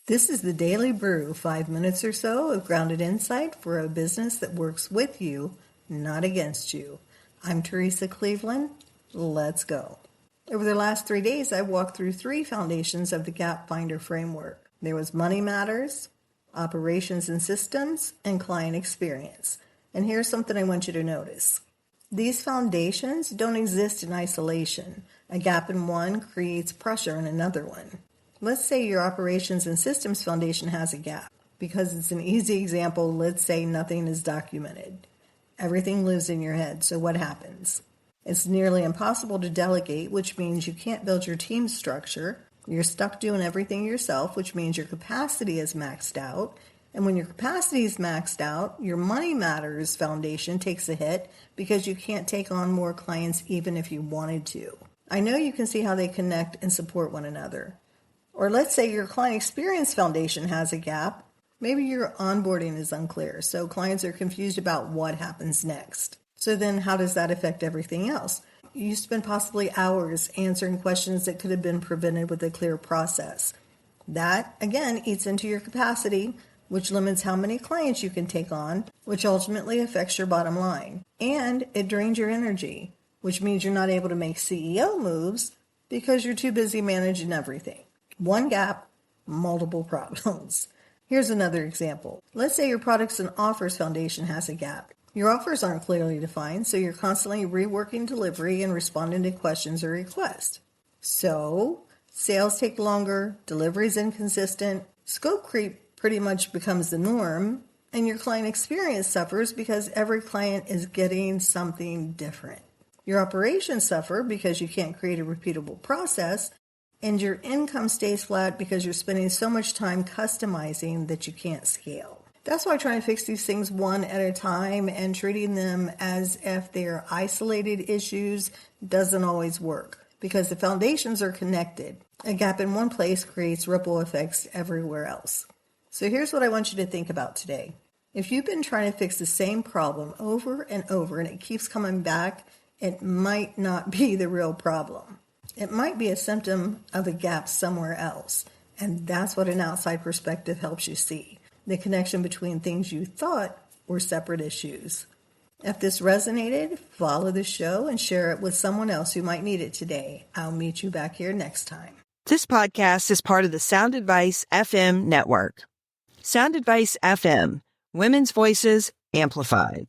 This is the Daily Brew, 5 minutes or so of grounded insight for a business that works with you, not against you. I'm Teresa Cleveland. Let's go. Over the last 3 days, I've walked through 3 foundations of the Gap Finder framework. There was Money Matters, Operations and Systems, and Client Experience. And here's something I want you to notice. These foundations don't exist in isolation. A gap in one creates pressure in another one. Let's say your Operations and Systems foundation has a gap. Because it's an easy example, let's say nothing is documented. Everything lives in your head, so what happens? It's nearly impossible to delegate, which means you can't build your team structure. You're stuck doing everything yourself, which means your capacity is maxed out. And when your capacity is maxed out, your Money Matters foundation takes a hit because you can't take on more clients even if you wanted to. I know you can see how they connect and support one another. Or let's say your Client Experience foundation has a gap. Maybe your onboarding is unclear, so clients are confused about what happens next. So then how does that affect everything else? You spend possibly hours answering questions that could have been prevented with a clear process. That, again, eats into your capacity, which limits how many clients you can take on, which ultimately affects your bottom line. And it drains your energy, which means you're not able to make CEO moves because you're too busy managing everything. One gap, multiple problems. Here's another example. Let's say your Products and Offers foundation has a gap. Your offers aren't clearly defined, so you're constantly reworking delivery and responding to questions or requests. So, sales take longer, delivery is inconsistent, scope creep pretty much becomes the norm, and your client experience suffers because every client is getting something different. Your operations suffer because you can't create a repeatable process, and your income stays flat because you're spending so much time customizing that you can't scale. That's why trying to fix these things one at a time and treating them as if they're isolated issues doesn't always work, because the foundations are connected. A gap in one place creates ripple effects everywhere else. So here's what I want you to think about today. If you've been trying to fix the same problem over and over and it keeps coming back, it might not be the real problem. It might be a symptom of a gap somewhere else, and that's what an outside perspective helps you see, the connection between things you thought were separate issues. If this resonated, follow the show and share it with someone else who might need it today. I'll meet you back here next time. This podcast is part of the Sound Advice FM network. Sound Advice FM, women's voices amplified.